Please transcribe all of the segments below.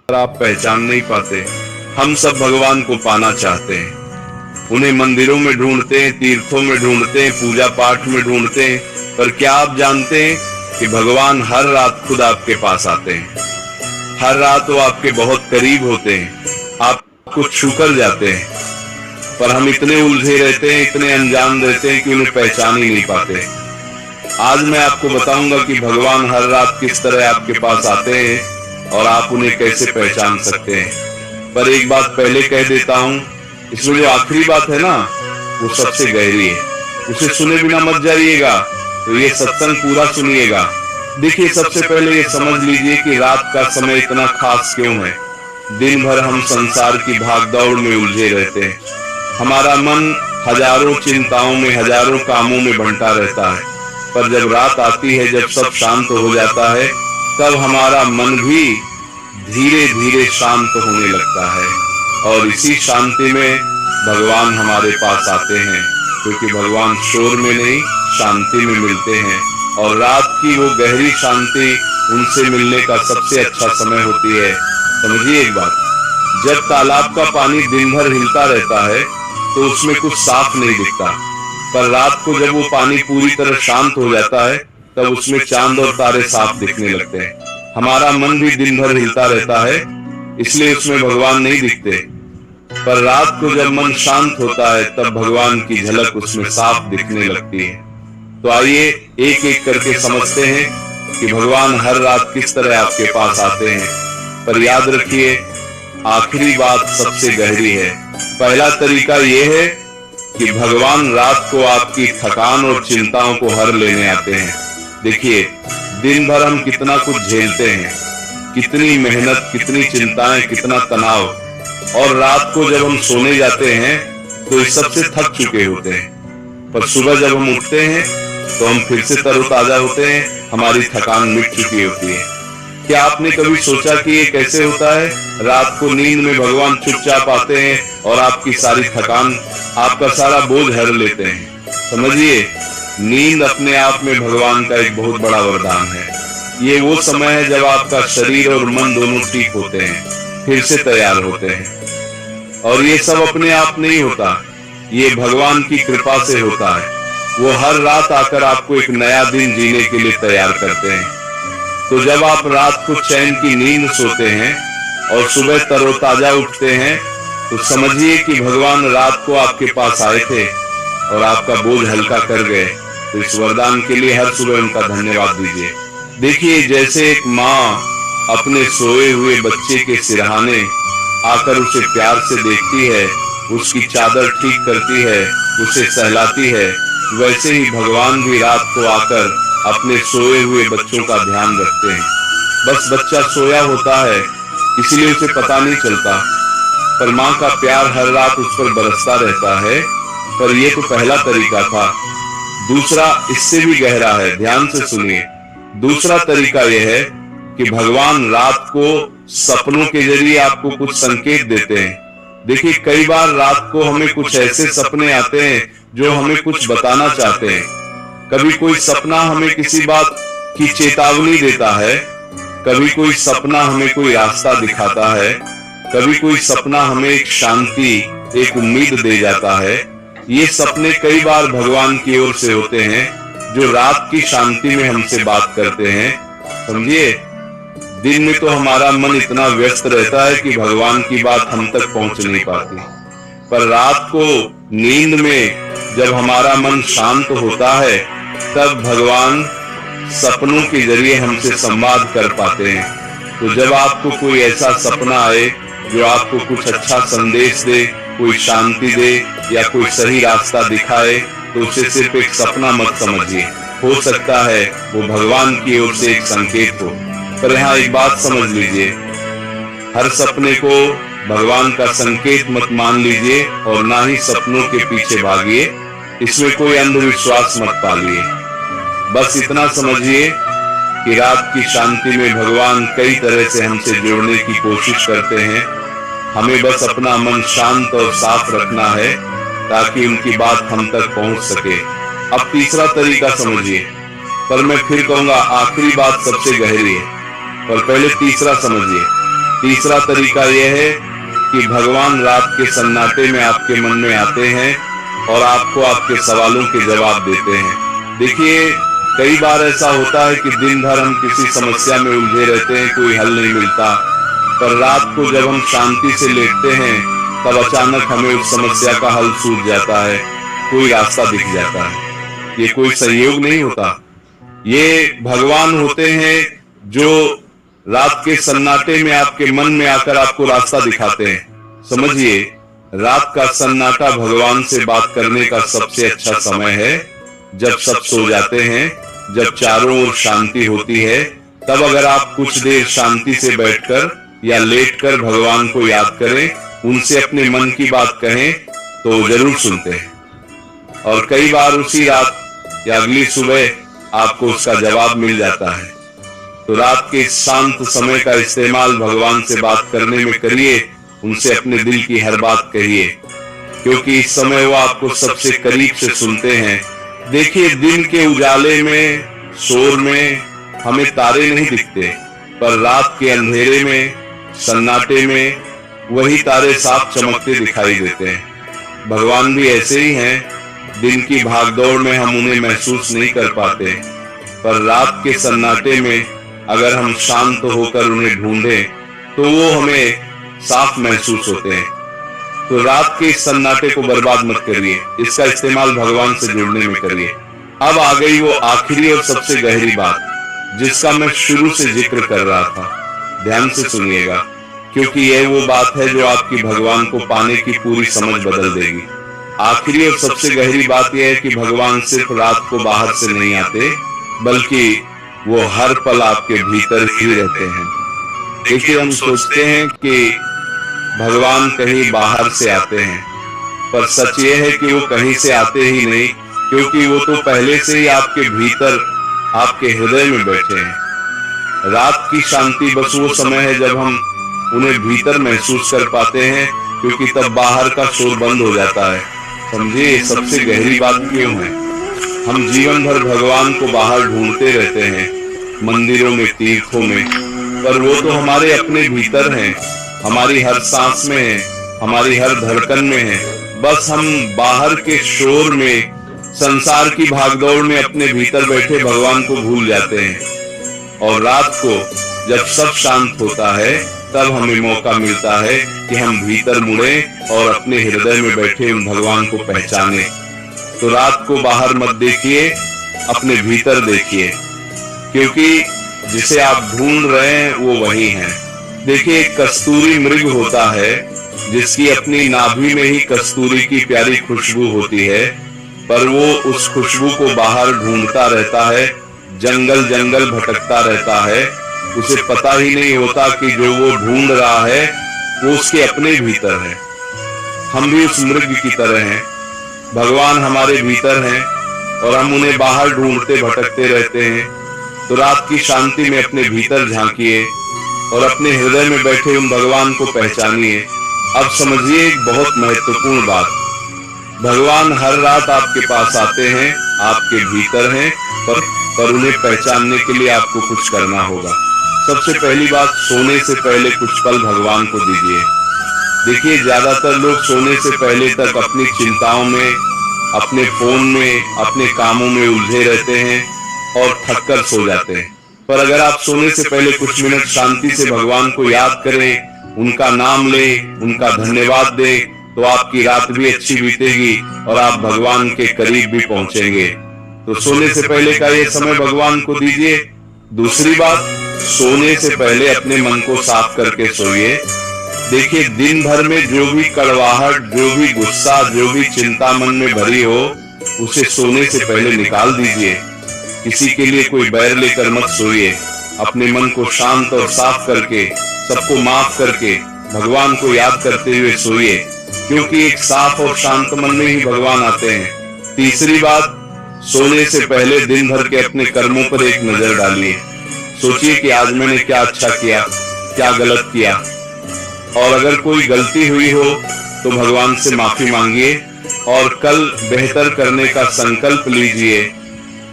आप पहचान नहीं पाते। हम सब भगवान को पाना चाहते हैं, उन्हें मंदिरों में ढूंढते हैं, तीर्थों में ढूंढते हैं, पूजा पाठ में ढूंढते हैं। पर क्या आप जानते हैं कि भगवान हर रात खुद आपके पास आते हैं। हर रात वो आपके बहुत करीब होते हैं, आपको छूकर जाते हैं। पर हम इतने उलझे रहते हैं, इतने अनजान रहते हैं कि उन्हें पहचान ही नहीं पाते। आज मैं आपको बताऊंगा कि भगवान हर रात किस तरह आपके पास आते हैं और आप उन्हें कैसे पहचान सकते हैं। पर एक बात पहले कह देता हूं, इसमें जो आखिरी बात है ना, वो सबसे गहरी है। उसे सुने बिना मत जाइएगा, तो ये सत्संग पूरा सुनिएगा। देखिए, सबसे पहले ये समझ लीजिए कि रात का समय इतना खास क्यों है। दिन भर हम संसार की भागदौड़ में उलझे रहते हैं। हमारा मन हजारों चिंताओं में, हजारों कामों में बंटा रहता है। पर जब रात आती है, जब सब शांत हो जाता है, तब हमारा मन भी धीरे धीरे शांत होने लगता है। और इसी शांति में भगवान हमारे पास आते हैं, क्योंकि भगवान शोर में नहीं, शांति में मिलते हैं। और रात की वो गहरी शांति उनसे मिलने का सबसे अच्छा समय होती है। समझिए एक बात, जब तालाब का पानी दिन भर हिलता रहता है तो उसमें कुछ साफ नहीं दिखता, पर रात को जब वो पानी पूरी तरह शांत हो जाता है, तब उसमें चांद और तारे साफ दिखने लगते हैं। हमारा मन भी दिन भर हिलता रहता है, इसलिए उसमें भगवान नहीं दिखते। पर रात को जब मन शांत होता है, तब भगवान की झलक उसमें साफ दिखने लगती है। तो आइए एक एक करके समझते हैं कि भगवान हर रात किस तरह आपके पास आते हैं। पर याद रखिए, आखिरी बात सबसे गहरी है। पहला तरीका यह है कि भगवान रात को आपकी थकान और चिंताओं को हर लेने आते हैं। देखिए, दिन भर हम कितना कुछ झेलते हैं, कितनी मेहनत, कितनी चिंताएं, कितना तनाव, और रात को जब हम सोने जाते हैं तो इस सबसे थक चुके होते हैं। पर सुबह जब हम उठते हैं तो हम फिर से तरोताजा होते हैं, हमारी थकान मिट चुकी होती है। क्या आपने कभी सोचा कि ये कैसे होता है? रात को नींद में भगवान चुपचाप आते हैं और आपकी सारी थकान, आपका सारा बोझ हर लेते हैं। समझिए, नींद अपने आप में भगवान का एक बहुत बड़ा वरदान है। ये वो समय है जब आपका शरीर और मन दोनों ठीक होते हैं, फिर से तैयार होते हैं। और ये सब अपने आप नहीं होता, ये भगवान की कृपा से होता है। वो हर रात आकर आपको एक नया दिन जीने के लिए तैयार करते हैं। तो जब आप रात को चैन की नींद सोते हैं और सुबह तरोताजा उठते हैं, तो समझिए कि भगवान रात को आपके पास आए थे और आपका बोझ हल्का कर गए। तो इस वरदान के लिए हर सुबह उनका धन्यवाद दीजिए। देखिए, जैसे एक माँ अपने सोए हुए बच्चे के सिरहाने आकर उसे प्यार से देखती है, उसकी चादर ठीक करती है, उसे सहलाती है, वैसे ही भगवान भी रात को आकर अपने सोए हुए बच्चों का ध्यान रखते हैं। बस बच्चा सोया होता है, इसलिए उसे पता नहीं चलता, पर माँ का प्यार हर रात उस पर बरसता रहता है। पर यह तो पहला तरीका था। दूसरा इससे भी गहरा है, ध्यान से सुनिए। दूसरा तरीका यह है कि भगवान रात को सपनों के जरिए आपको कुछ संकेत देते हैं। देखिए, कई बार रात को हमें कुछ ऐसे सपने आते हैं जो हमें कुछ बताना चाहते हैं। कभी कोई सपना हमें किसी बात की चेतावनी देता है, कभी कोई सपना हमें कोई रास्ता दिखाता है, कभी कोई सपना हमें एक शांति, एक उम्मीद दे जाता है। ये सपने कई बार भगवान की ओर से होते हैं, जो रात की शांति में हमसे बात करते हैं। समझिए, दिन में तो हमारा मन इतना व्यस्त रहता है कि भगवान की बात हम तक पहुंच नहीं पाती, पर रात को नींद में जब हमारा मन शांत होता है, तब भगवान सपनों के जरिए हमसे संवाद कर पाते हैं। तो जब आपको कोई ऐसा सपना आए जो आपको कुछ अच्छा संदेश दे, कोई शांति दे या कोई सही रास्ता दिखाए, तो उसे सिर्फ एक सपना मत समझिए। हो सकता है वो भगवान की ओर से एक संकेत हो। पर यहाँ एक बात समझ लीजिए, हर सपने को भगवान का संकेत मत मान लीजिए और ना ही सपनों के पीछे भागिए। इसमें कोई अंधविश्वास मत पालिए। बस इतना समझिए कि रात की शांति में भगवान कई तरह से हमसे जुड़ने की कोशिश करते हैं। हमें बस अपना मन शांत और साफ रखना है ताकि उनकी बात हम तक पहुंच सके। अब तीसरा तरीका समझिए, पर मैं फिर कहूंगा आखिरी बात सबसे गहरी है, पर पहले तीसरा समझिए। तीसरा तरीका यह है कि भगवान रात के सन्नाटे में आपके मन में आते हैं और आपको आपके सवालों के जवाब देते हैं। देखिए, कई बार ऐसा होता है कि दिन भर हम किसी समस्या में उलझे रहते हैं, कोई हल नहीं मिलता, पर रात को जब हम शांति से लेटते हैं तब अचानक हमें उस समस्या का हल सूझ जाता है, कोई रास्ता दिख जाता है। ये कोई संयोग नहीं होता, ये भगवान होते हैं जो रात के सन्नाटे में आपके मन में आकर आपको रास्ता दिखाते हैं। समझिए, रात का सन्नाटा भगवान से बात करने का सबसे अच्छा समय है। जब सब सो जाते हैं, जब चारों ओर शांति होती है, तब अगर आप कुछ देर शांति से बैठकर या लेटकर भगवान को याद करें, उनसे अपने मन की बात कहें, तो जरूर सुनते हैं। और कई बार उसी रात या अगली सुबह आपको उसका जवाब मिल जाता है। तो रात के शांत समय का इस्तेमाल भगवान से बात करने में करिए, उनसे अपने दिल की हर बात कहिए, क्योंकि इस समय वो आपको सबसे करीब से सुनते हैं। देखिए, दिन के उजाले में, शोर में हमें तारे नहीं दिखते, पर रात के अंधेरे में, सन्नाटे में वही तारे साफ चमकते दिखाई देते हैं। भगवान भी ऐसे ही हैं। दिन की भागदौड़ में हम उन्हें महसूस नहीं कर पाते, पर रात के सन्नाटे में अगर हम शांत होकर उन्हें ढूंढें तो वो हमें साफ महसूस होते हैं। तो रात के इस सन्नाटे को बर्बाद मत करिए, इसका इस्तेमाल भगवान से जुड़ने में करिए। अब आ गई वो आखिरी और सबसे गहरी बात, जिसका मैं शुरू से जिक्र कर रहा था। ध्यान से सुनिएगा, क्योंकि यह वो बात है जो आपकी भगवान को पाने की पूरी समझ बदल देगी। आखिरी और सबसे गहरी बात यह है कि भगवान सिर्फ रात को बाहर से नहीं आते, बल्कि वो हर पल आपके भीतर ही रहते हैं। देखिए, हम सोचते हैं कि भगवान कहीं बाहर से आते हैं, पर सच ये है कि वो कहीं से आते ही नहीं, क्योंकि वो तो पहले से ही आपके भीतर, आपके हृदय में बैठे हैं। रात की शांति बस वो समय है जब हम उन्हें भीतर महसूस कर पाते हैं, क्योंकि तब बाहर का शोर बंद हो जाता है। समझिए, सबसे गहरी बात क्यों है। हम जीवन भर भगवान को बाहर ढूंढते रहते हैं, मंदिरों में, तीर्थों में, पर वो तो हमारे अपने भीतर हैं, हमारी हर सांस में है, हमारी हर धड़कन में है। बस हम बाहर के शोर में, संसार की भागदौड़ में अपने भीतर बैठे भगवान को भूल जाते हैं। और रात को जब सब शांत होता है, तब हमें मौका मिलता है कि हम भीतर मुड़ें और अपने हृदय में बैठे उन भगवान को पहचाने। तो रात को बाहर मत देखिए, अपने भीतर देखिए, क्योंकि जिसे आप ढूंढ रहे हैं वो वही है। देखिए, एक कस्तूरी मृग होता है जिसकी अपनी नाभि में ही कस्तूरी की प्यारी खुशबू होती है, पर वो उस खुशबू को बाहर ढूंढता रहता है, जंगल जंगल भटकता रहता है। उसे पता ही नहीं होता कि जो वो ढूंढ रहा है वो उसके अपने भीतर है। हम भी उस मृग की तरह हैं, भगवान हमारे भीतर हैं और हम उन्हें बाहर ढूंढते भटकते रहते हैं। तो रात की शांति में अपने भीतर झांकिए और अपने हृदय में बैठे उन भगवान को पहचानिए। अब समझिए एक बहुत महत्वपूर्ण बात, भगवान हर रात आपके पास आते हैं, आपके भीतर हैं, पर उन्हें पहचानने के लिए आपको कुछ करना होगा। सबसे पहली बात, सोने से पहले कुछ पल भगवान को दीजिए। देखिए, ज्यादातर लोग सोने से पहले तक अपनी चिंताओं में, अपने फोन में, अपने कामों में उलझे रहते हैं और थककर सो जाते हैं। पर अगर आप सोने से पहले कुछ मिनट शांति से भगवान को याद करें, उनका नाम लें, उनका धन्यवाद दें, तो आपकी रात भी अच्छी बीतेगी और आप भगवान के करीब भी पहुंचेंगे। तो सोने से पहले का ये समय भगवान को दीजिए। दूसरी बात, सोने से पहले अपने मन को साफ करके सोइए। देखिए, दिन भर में जो भी कड़वाहट, जो भी गुस्सा, जो भी चिंता मन में भरी हो, उसे सोने से पहले निकाल दीजिए। किसी के लिए कोई बैर लेकर मत सोइए। अपने मन को शांत और साफ करके, सबको माफ करके, भगवान को याद करते हुए सोइए, क्योंकि एक साफ और शांत मन में ही भगवान आते हैं। तीसरी बात, सोने से पहले दिन भर के अपने कर्मों पर एक नजर डालिए। सोचिए कि आज मैंने क्या अच्छा किया, क्या गलत किया, और अगर कोई गलती हुई हो तो भगवान से माफी मांगिए और कल बेहतर करने का संकल्प लीजिए।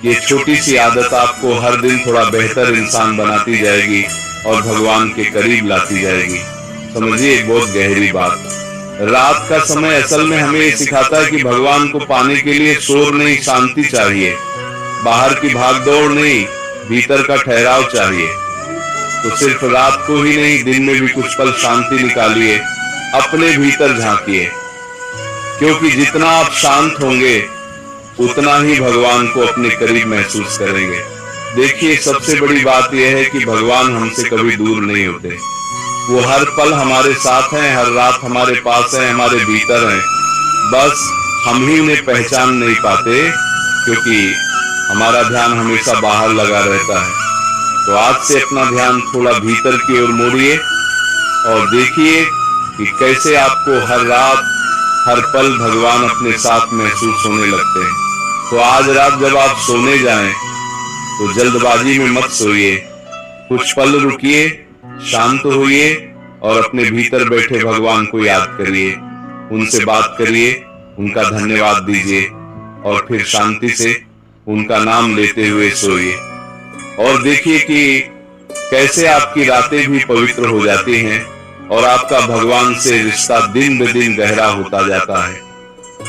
ये छोटी सी आदत आपको हर दिन थोड़ा बेहतर इंसान बनाती जाएगी और भगवान के करीब लाती जाएगी। समझिए एक बहुत गहरी बात। रात का समय असल में हमें ये सिखाता है कि भगवान को पाने के लिए शोर नहीं, शांति चाहिए। बाहर की भागदौड़ नहीं, भीतर का ठहराव चाहिए। तो सिर्फ रात को ही नहीं, दिन में भी कुछ पल शांति निकालिए, अपने भीतर झांकिए, क्योंकि जितना आप शांत होंगे उतना ही भगवान को अपने करीब महसूस करेंगे। देखिए सबसे बड़ी बात यह है कि भगवान हमसे कभी दूर नहीं होते। वो हर पल हमारे साथ हैं, हर रात हमारे पास हैं, हमारे भीतर हैं। बस हम ही उन्हें पहचान नहीं पाते क्योंकि हमारा ध्यान हमेशा बाहर लगा रहता है। तो आज से अपना ध्यान थोड़ा भीतर की ओर मोड़िए और देखिए कि कैसे आपको हर रात हर पल भगवान अपने साथ महसूस होने लगते हैं। तो आज रात जब आप सोने जाएं तो जल्दबाजी में मत सोइए, कुछ पल रुकिए, शांत होइए और अपने भीतर बैठे भगवान को याद करिए, उनसे बात करिए, उनका धन्यवाद दीजिए और फिर शांति से उनका नाम लेते हुए सोइए। और देखिए कि कैसे आपकी रातें भी पवित्र हो जाती हैं और आपका भगवान से रिश्ता दिन ब दिन गहरा होता जाता है।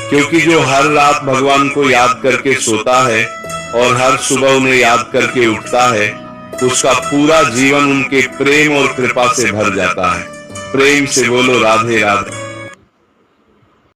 क्योंकि जो हर रात भगवान को याद करके सोता है और हर सुबह उन्हें याद करके उठता है, उसका पूरा जीवन उनके प्रेम और कृपा से भर जाता है। प्रेम से बोलो राधे राधे।